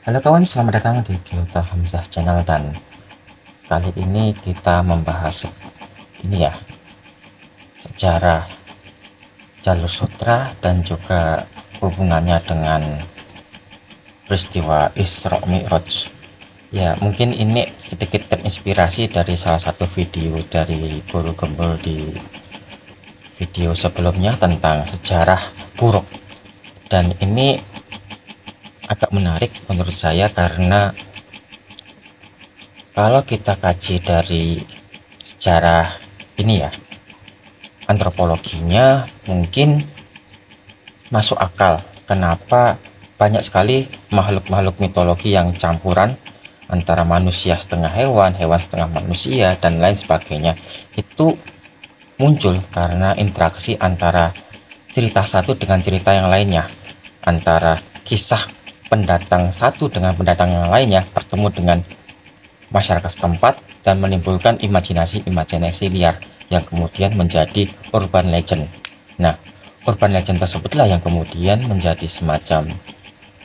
Halo kawan, selamat datang di Kyoto Hamzah Channel, dan kali ini kita membahas ini ya, sejarah jalur sutra dan juga hubungannya dengan peristiwa Isra Mi'raj. Ya, mungkin ini sedikit terinspirasi dari salah satu video dari Guru Gembul di video sebelumnya tentang sejarah buruk, dan ini agak menarik menurut saya karena kalau kita kaji dari sejarah ini ya, antropologinya, mungkin masuk akal kenapa banyak sekali makhluk-makhluk mitologi yang campuran antara manusia setengah hewan, hewan setengah manusia, dan lain sebagainya. Itu muncul karena interaksi antara cerita satu dengan cerita yang lainnya, antara kisah pendatang satu dengan pendatang yang lainnya bertemu dengan masyarakat setempat dan menimbulkan imajinasi-imajinasi liar yang kemudian menjadi urban legend. Nah, urban legend tersebutlah yang kemudian menjadi semacam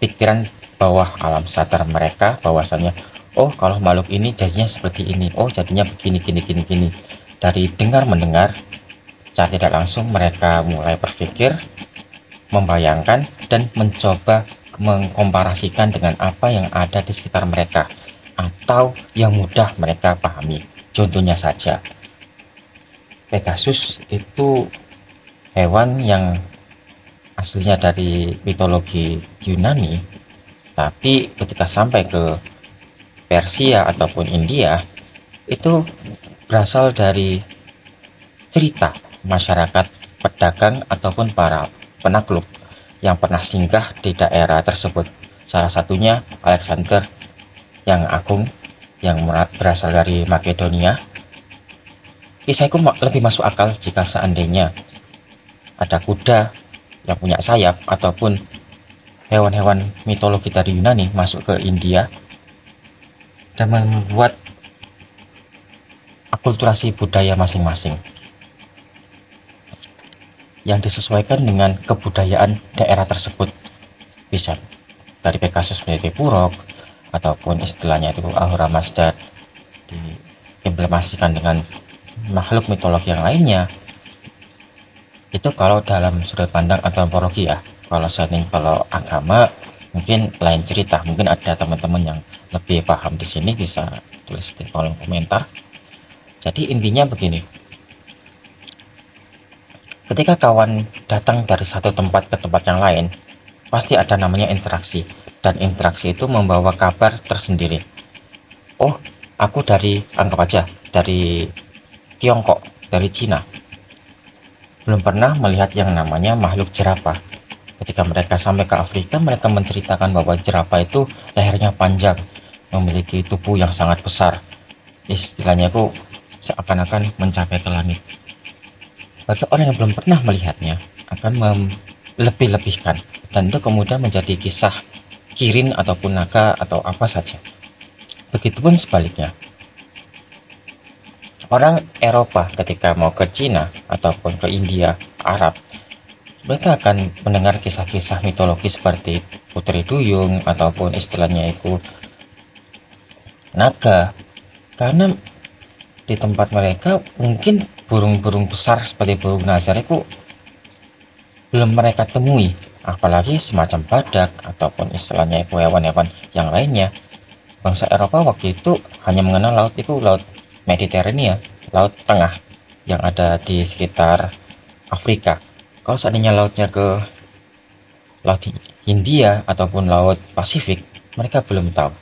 pikiran bawah alam sadar mereka, bahwasanya oh, kalau makhluk ini jadinya seperti ini, oh jadinya begini gini gini gini. Dari dengar mendengar secara tidak langsung mereka mulai berpikir, membayangkan, dan mencoba mengkomparasikan dengan apa yang ada di sekitar mereka atau yang mudah mereka pahami. Contohnya saja, Pegasus itu hewan yang aslinya dari mitologi Yunani, tapi ketika sampai ke Persia ataupun India, itu berasal dari cerita masyarakat pedagang ataupun para penakluk yang pernah singgah di daerah tersebut. Salah satunya Alexander yang agung yang berasal dari Makedonia. Kisahku lebih masuk akal jika seandainya ada kuda yang punya sayap ataupun hewan-hewan mitologi dari Yunani masuk ke India dan membuat akulturasi budaya masing-masing yang disesuaikan dengan kebudayaan daerah tersebut. Bisa dari Pegasus menjadi Purok, ataupun istilahnya itu Ahura Mazda diimplementasikan dengan makhluk mitologi yang lainnya. Itu kalau dalam sudut pandang antropologi ya. Kalau agama mungkin lain cerita. Mungkin ada teman-teman yang lebih paham di sini, bisa tulis di kolom komentar. Jadi intinya begini, ketika kawan datang dari satu tempat ke tempat yang lain, pasti ada namanya interaksi, dan interaksi itu membawa kabar tersendiri. Oh, aku anggap aja dari Tiongkok, dari Cina, belum pernah melihat yang namanya makhluk jerapah. Ketika mereka sampai ke Afrika, mereka menceritakan bahwa jerapah itu lehernya panjang, memiliki tubuh yang sangat besar, istilahnya itu seakan-akan mencapai ke langit. Bagi orang yang belum pernah melihatnya, akan lebih-lebihkan, dan itu kemudian menjadi kisah kirin ataupun naga atau apa saja. Begitupun sebaliknya, orang Eropa ketika mau ke Cina ataupun ke India, Arab, mereka akan mendengar kisah-kisah mitologi seperti Putri Duyung ataupun istilahnya itu naga, karena di tempat mereka mungkin burung-burung besar seperti burung nazar itu belum mereka temui, apalagi semacam badak ataupun istilahnya itu hewan-hewan yang lainnya. Bangsa Eropa waktu itu hanya mengenal laut itu laut Mediterania, laut tengah yang ada di sekitar Afrika. Kalau seandainya lautnya ke laut Hindia ataupun laut Pasifik, mereka belum tahu.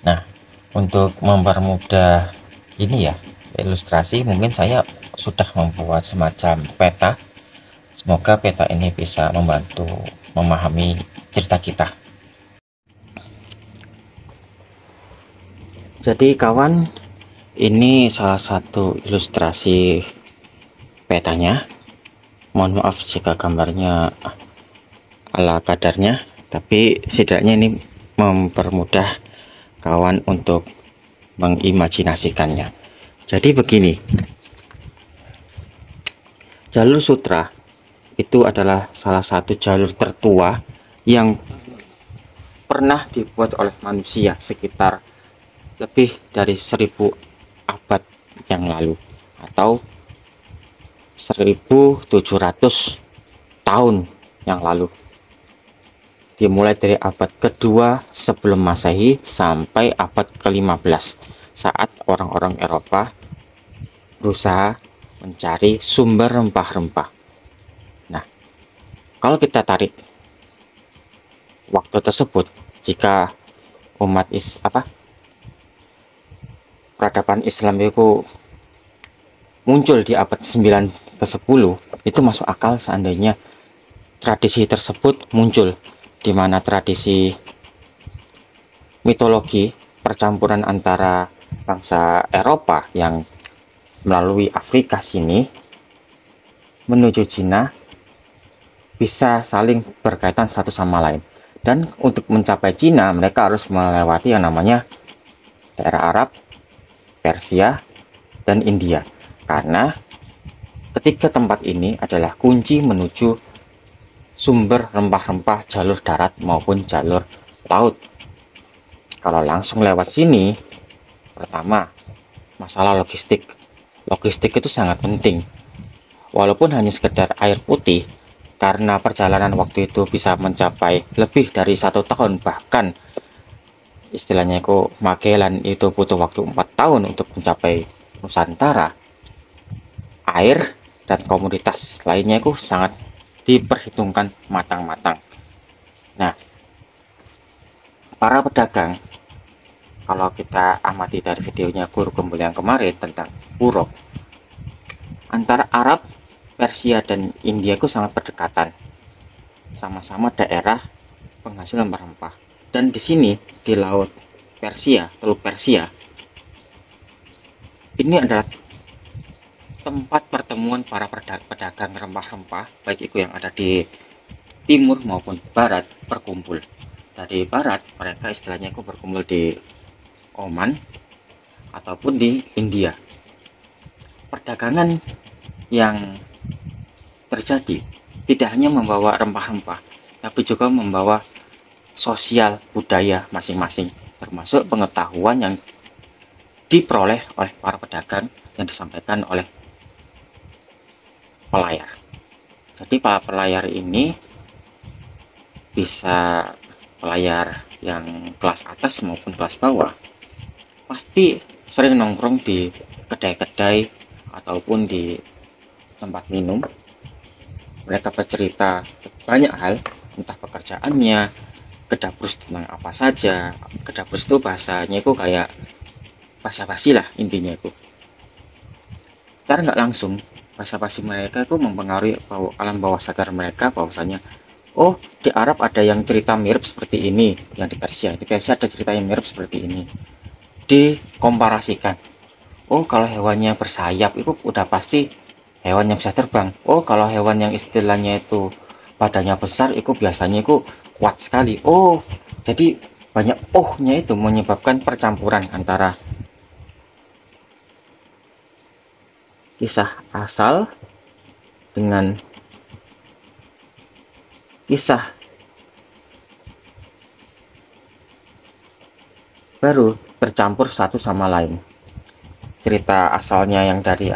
Nah, untuk mempermudah ini ya, ilustrasi, mungkin saya sudah membuat semacam peta. Semoga peta ini bisa membantu memahami cerita kita. Jadi kawan, ini salah satu ilustrasi petanya. Mohon maaf jika gambarnya ala kadarnya, tapi setidaknya ini mempermudah kawan untuk mengimajinasikannya. Jadi begini, jalur sutra itu adalah salah satu jalur tertua yang pernah dibuat oleh manusia sekitar lebih dari 1000 abad yang lalu atau 1700 tahun yang lalu, dimulai dari abad kedua sebelum Masehi sampai abad ke-15 saat orang-orang Eropa berusaha mencari sumber rempah-rempah. Nah, kalau kita tarik waktu tersebut, jika peradaban Islam itu muncul di abad 9 ke 10, itu masuk akal seandainya tradisi tersebut muncul, di mana tradisi mitologi percampuran antara bangsa Eropa yang melalui Afrika sini menuju Cina bisa saling berkaitan satu sama lain. Dan untuk mencapai Cina, mereka harus melewati yang namanya daerah Arab, Persia, dan India. Karena ketiga tempat ini adalah kunci menuju sumber rempah-rempah jalur darat maupun jalur laut. Kalau langsung lewat sini, pertama, masalah logistik. Logistik itu sangat penting. Walaupun hanya sekedar air putih, karena perjalanan waktu itu bisa mencapai lebih dari 1 tahun, bahkan istilahnya itu Magellan itu butuh waktu 4 tahun untuk mencapai Nusantara. Air dan komoditas lainnya itu sangat diperhitungkan matang-matang. Nah, para pedagang, kalau kita amati dari videonya Guru Gembul yang kemarin tentang Uruk, antara Arab, Persia, dan India itu sangat berdekatan, sama-sama daerah penghasil rempah-rempah. Dan di sini di laut Persia, Teluk Persia, ini adalah tempat pertemuan para pedagang rempah-rempah, baik itu yang ada di timur maupun barat, berkumpul. Dari barat, mereka istilahnya itu berkumpul di Oman ataupun di India. Perdagangan yang terjadi tidak hanya membawa rempah-rempah, tapi juga membawa sosial budaya masing-masing, termasuk pengetahuan yang diperoleh oleh para pedagang yang disampaikan oleh pelayar. Jadi para pelayar ini bisa pelayar yang kelas atas maupun kelas bawah, pasti sering nongkrong di kedai-kedai ataupun di tempat minum. Mereka bercerita banyak hal, entah pekerjaannya, kedabrus tentang apa saja. Kedabrus itu bahasanya itu kayak basa-basi lah intinya itu. Secara nggak langsung, basa-basi mereka itu mempengaruhi alam bawah sadar mereka bahwasanya, oh, di Arab ada yang cerita mirip seperti ini, yang di Persia ada cerita yang mirip seperti ini. Dikomparasikan. Oh, kalau hewannya bersayap itu udah pasti hewan yang bisa terbang. Oh, kalau hewan yang istilahnya itu badannya besar itu biasanya itu kuat sekali. Oh, jadi banyak ohnya itu menyebabkan percampuran antara kisah asal dengan kisah baru bercampur satu sama lain. Cerita asalnya yang dari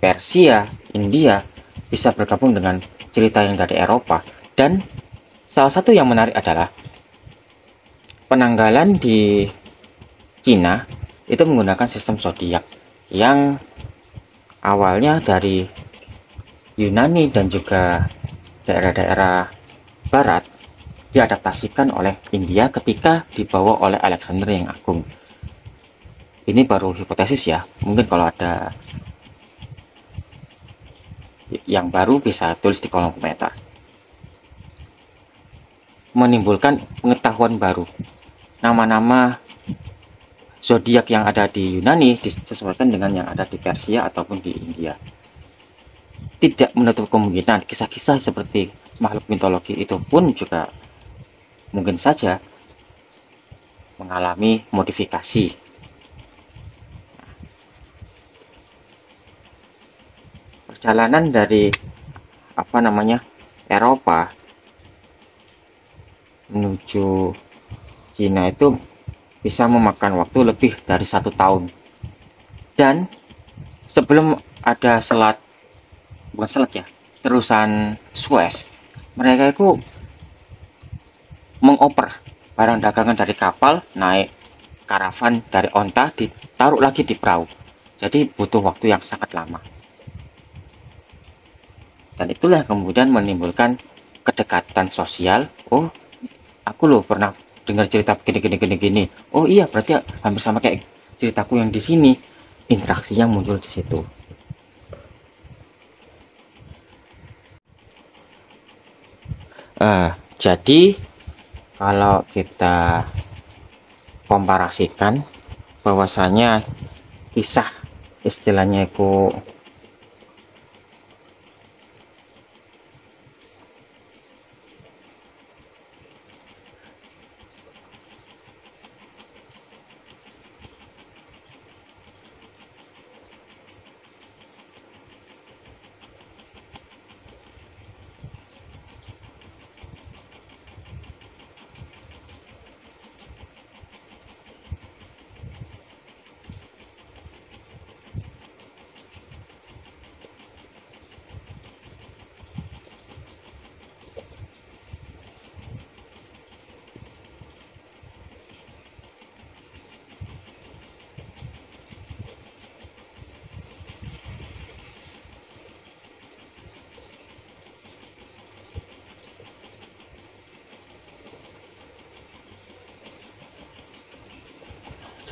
Persia, India bisa bergabung dengan cerita yang dari Eropa. Dan salah satu yang menarik adalah penanggalan di Cina itu menggunakan sistem zodiak yang awalnya dari Yunani dan juga daerah-daerah barat diadaptasikan oleh India ketika dibawa oleh Alexander yang Agung. Ini baru hipotesis ya, mungkin kalau ada yang baru bisa tulis di kolom komentar. Menimbulkan pengetahuan baru. Nama-nama zodiak yang ada di Yunani disesuaikan dengan yang ada di Persia ataupun di India. Tidak menutup kemungkinan kisah-kisah seperti makhluk mitologi itu pun juga mungkin saja mengalami modifikasi. Perjalanan dari Eropa menuju Cina itu bisa memakan waktu lebih dari 1 tahun. Dan sebelum ada selat, bukan selat ya, terusan Suez, mereka itu mengoper barang dagangan dari kapal, naik karavan dari onta, ditaruh lagi di perahu. Jadi butuh waktu yang sangat lama. Dan itulah kemudian menimbulkan kedekatan sosial. Oh, aku loh pernah dengar cerita gini. Oh iya, berarti hampir sama kayak ceritaku yang di sini. Interaksinya muncul di situ. Jadi kalau kita komparasikan bahwasanya kisah istilahnya itu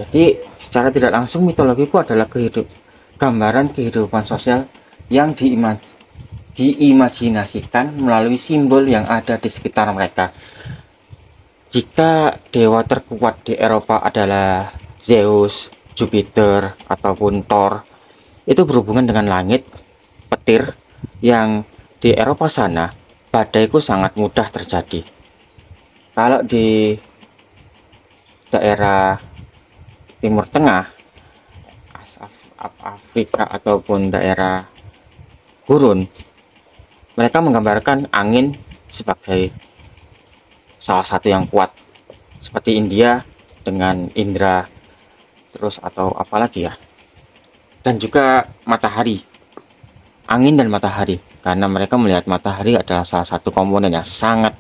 jadi secara tidak langsung mitologi itu adalah gambaran kehidupan sosial yang diimajinasikan melalui simbol yang ada di sekitar mereka. Jika dewa terkuat di Eropa adalah Zeus, Jupiter, ataupun Thor, itu berhubungan dengan langit, petir, yang di Eropa sana badai itu sangat mudah terjadi. Kalau di daerah Timur Tengah, Afrika ataupun daerah gurun, mereka menggambarkan angin sebagai salah satu yang kuat, seperti India dengan Indra, terus atau apalagi ya, dan juga matahari, angin dan matahari, karena mereka melihat matahari adalah salah satu komponen yang sangat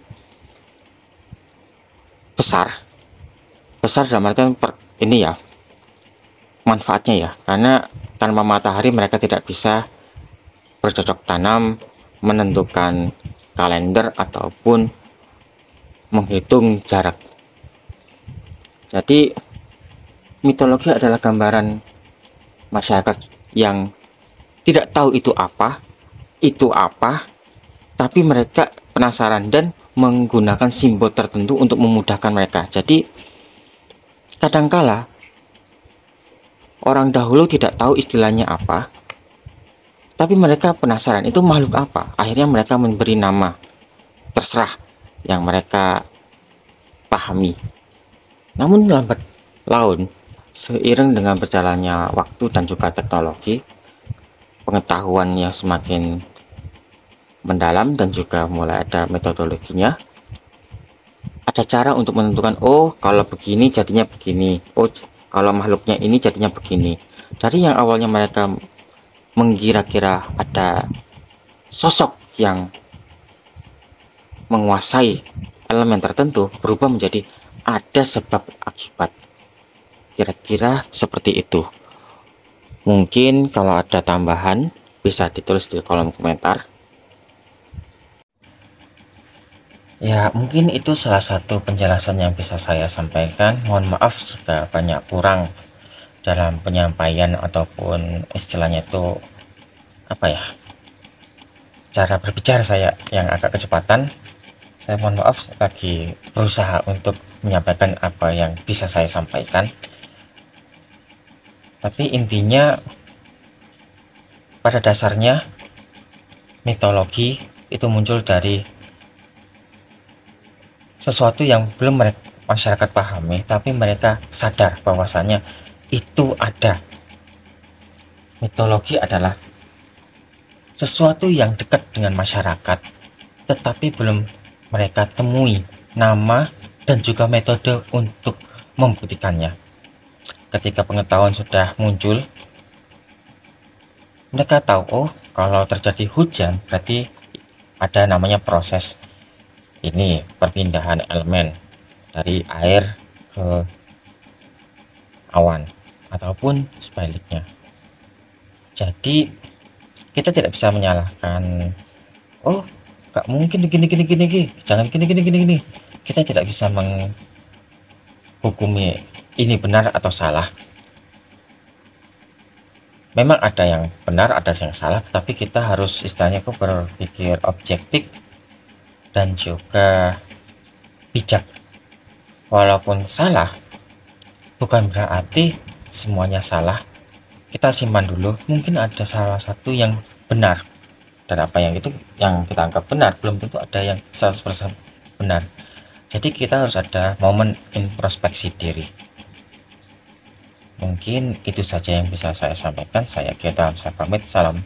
besar dalam artian ini ya, manfaatnya ya, karena tanpa matahari mereka tidak bisa bercocok tanam, menentukan kalender ataupun menghitung jarak. Jadi mitologi adalah gambaran masyarakat yang tidak tahu itu apa, tapi mereka penasaran dan menggunakan simbol tertentu untuk memudahkan mereka. Jadi kadangkala orang dahulu tidak tahu istilahnya apa, tapi mereka penasaran itu makhluk apa. Akhirnya mereka memberi nama, terserah yang mereka pahami. Namun lambat laun, seiring dengan berjalannya waktu dan juga teknologi, pengetahuan yang semakin mendalam dan juga mulai ada metodologinya, ada cara untuk menentukan, oh kalau begini jadinya begini, oh kalau makhluknya ini jadinya begini. Dari yang awalnya mereka mengira-kira ada sosok yang menguasai elemen tertentu, berubah menjadi ada sebab akibat. Kira-kira seperti itu. Mungkin kalau ada tambahan bisa ditulis di kolom komentar. Ya, mungkin itu salah satu penjelasan yang bisa saya sampaikan. Mohon maaf jika banyak kurang dalam penyampaian ataupun istilahnya itu apa ya, cara berbicara saya yang agak kecepatan. Saya mohon maaf, lagi berusaha untuk menyampaikan apa yang bisa saya sampaikan. Tapi intinya pada dasarnya mitologi itu muncul dari sesuatu yang belum masyarakat pahami, tapi mereka sadar bahwasannya itu ada. Mitologi adalah sesuatu yang dekat dengan masyarakat, tetapi belum mereka temui nama, dan juga metode untuk membuktikannya. Ketika pengetahuan sudah muncul, mereka tahu, oh, kalau terjadi hujan berarti ada namanya proses ini, perpindahan elemen dari air ke awan ataupun sebaliknya. Jadi kita tidak bisa menyalahkan, oh, gak mungkin gini, jangan gini. Kita tidak bisa menghukumi ini benar atau salah. Memang ada yang benar, ada yang salah, tapi kita harus istilahnya berpikir objektif dan juga bijak. Walaupun salah, bukan berarti semuanya salah. Kita simpan dulu, mungkin ada salah satu yang benar, dan apa yang itu yang kita anggap benar belum tentu ada yang 100% benar. Jadi kita harus ada momen introspeksi diri. Mungkin itu saja yang bisa saya sampaikan. Saya Geta, saya pamit. Salam